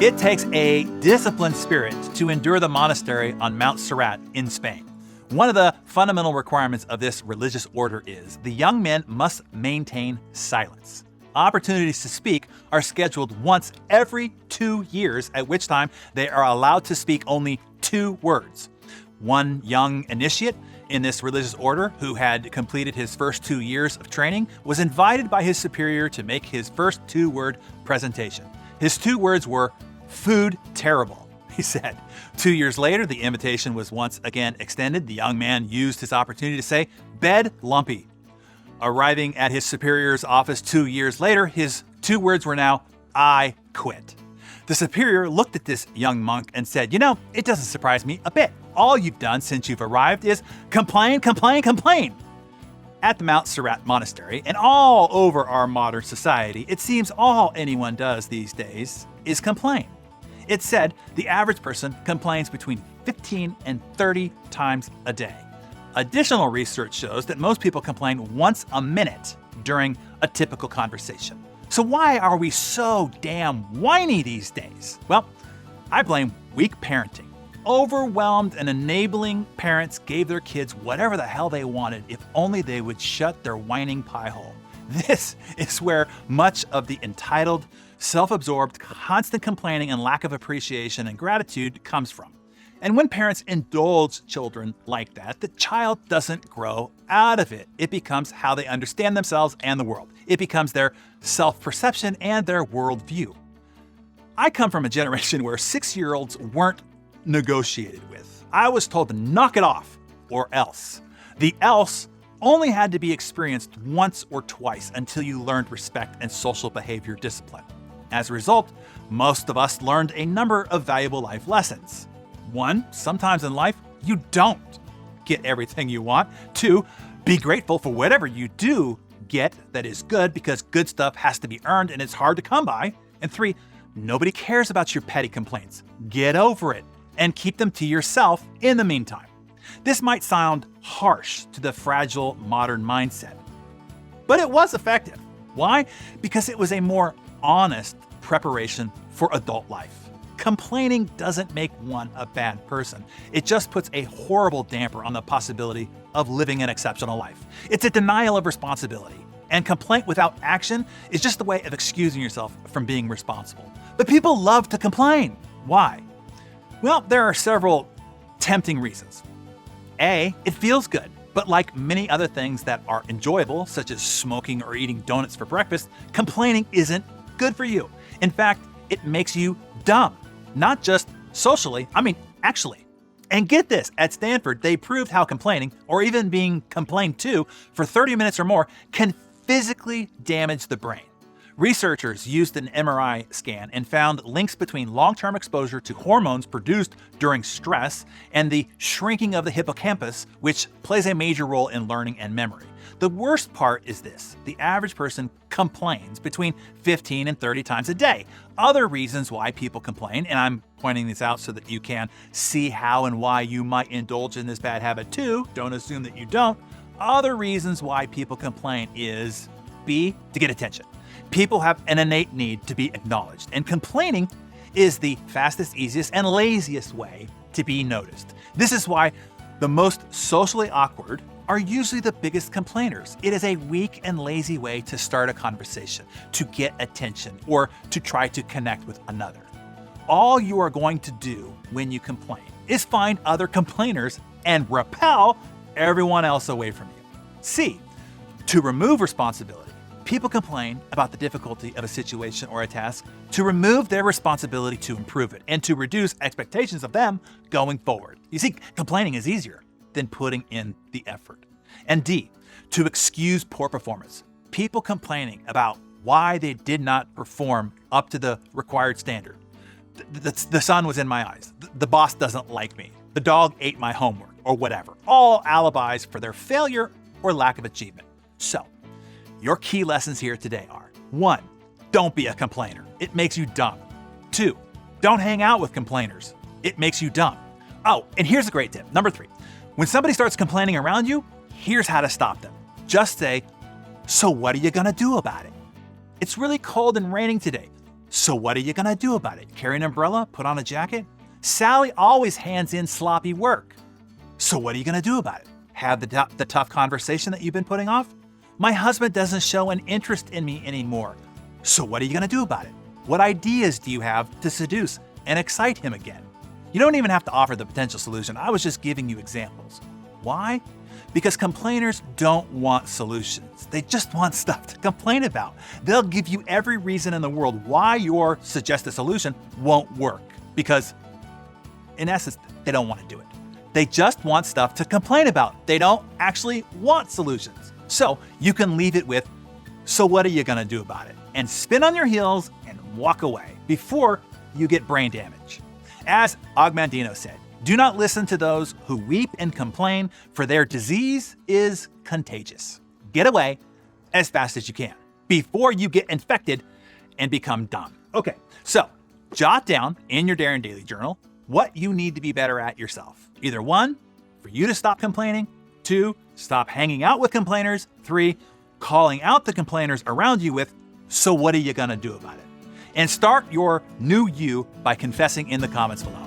It takes a disciplined spirit to endure the monastery on Mount Serrat in Spain. One of the fundamental requirements of this religious order is the young men must maintain silence. Opportunities to speak are scheduled once every 2 years, at which time they are allowed to speak only 2 words. One young initiate in this religious order, who had completed his first 2 years of training, was invited by his superior to make his first 2-word presentation. His 2 words were, "Food terrible," he said. 2 years later, the invitation was once again extended. The young man used his opportunity to say, "Bed lumpy." Arriving at his superior's office 2 years later, his 2 words were now, "I quit." The superior looked at this young monk and said, "It doesn't surprise me a bit. All you've done since you've arrived is complain, complain, complain." At the Mount Serrat Monastery and all over our modern society, it seems all anyone does these days is complain. It's said the average person complains between 15 and 30 times a day. Additional research shows that most people complain once a minute during a typical conversation. So why are we so damn whiny these days? Well, I blame weak parenting. Overwhelmed and enabling parents gave their kids whatever the hell they wanted if only they would shut their whining pie hole. This is where much of the entitled, self-absorbed, constant complaining and lack of appreciation and gratitude comes from. And when parents indulge children like that, the child doesn't grow out of it. It becomes how they understand themselves and the world. It becomes their self-perception and their worldview. I come from a generation where 6-year-olds weren't negotiated with. I was told to knock it off or else. The else only had to be experienced once or twice until you learned respect and social behavior discipline. As a result, most of us learned a number of valuable life lessons. 1, sometimes in life, you don't get everything you want. 2, be grateful for whatever you do get that is good, because good stuff has to be earned and it's hard to come by. And 3, nobody cares about your petty complaints. Get over it and keep them to yourself in the meantime. This might sound harsh to the fragile modern mindset, but it was effective. Why? Because it was a more honest preparation for adult life. Complaining doesn't make one a bad person. It just puts a horrible damper on the possibility of living an exceptional life. It's a denial of responsibility. And complaint without action is just a way of excusing yourself from being responsible. But people love to complain. Why? Well, there are several tempting reasons. A, it feels good. But like many other things that are enjoyable, such as smoking or eating donuts for breakfast, complaining isn't good for you. In fact, it makes you dumb. Not just socially, actually. And get this, at Stanford, they proved how complaining, or even being complained to for 30 minutes or more, can physically damage the brain. Researchers used an MRI scan and found links between long-term exposure to hormones produced during stress and the shrinking of the hippocampus, which plays a major role in learning and memory. The worst part is this: the average person complains between 15 and 30 times a day. Other reasons why people complain, and I'm pointing this out so that you can see how and why you might indulge in this bad habit too. Don't assume that you don't. Other reasons why people complain is B, to get attention. People have an innate need to be acknowledged, and complaining is the fastest, easiest, and laziest way to be noticed. This is why the most socially awkward are usually the biggest complainers. It is a weak and lazy way to start a conversation, to get attention, or to try to connect with another. All you are going to do when you complain is find other complainers and repel everyone else away from you. C, to remove responsibility. People complain about the difficulty of a situation or a task to remove their responsibility to improve it and to reduce expectations of them going forward. You see, complaining is easier than putting in the effort. And D, to excuse poor performance. People complaining about why they did not perform up to the required standard. The sun was in my eyes. The boss doesn't like me. The dog ate my homework, or whatever. All alibis for their failure or lack of achievement. So, your key lessons here today are: 1, don't be a complainer. It makes you dumb. 2, don't hang out with complainers. It makes you dumb. Oh, and here's a great tip. Number 3, when somebody starts complaining around you, here's how to stop them. Just say, "So what are you gonna do about it?" It's really cold and raining today. So what are you gonna do about it? Carry an umbrella? Put on a jacket? Sally always hands in sloppy work. So what are you gonna do about it? Have the tough conversation that you've been putting off? My husband doesn't show an interest in me anymore. So what are you gonna do about it? What ideas do you have to seduce and excite him again? You don't even have to offer the potential solution. I was just giving you examples. Why? Because complainers don't want solutions. They just want stuff to complain about. They'll give you every reason in the world why your suggested solution won't work. Because, in essence, they don't want to do it. They just want stuff to complain about. They don't actually want solutions. So you can leave it with, so what are you gonna do about it? And spin on your heels and walk away before you get brain damage. As Ogmandino said, do not listen to those who weep and complain, for their disease is contagious. Get away as fast as you can before you get infected and become dumb. Okay, so jot down in your Darren Daily Journal what you need to be better at yourself. Either 1, for you to stop complaining, 2, stop hanging out with complainers, 3, calling out the complainers around you with, so what are you gonna do about it? And start your new you by confessing in the comments below.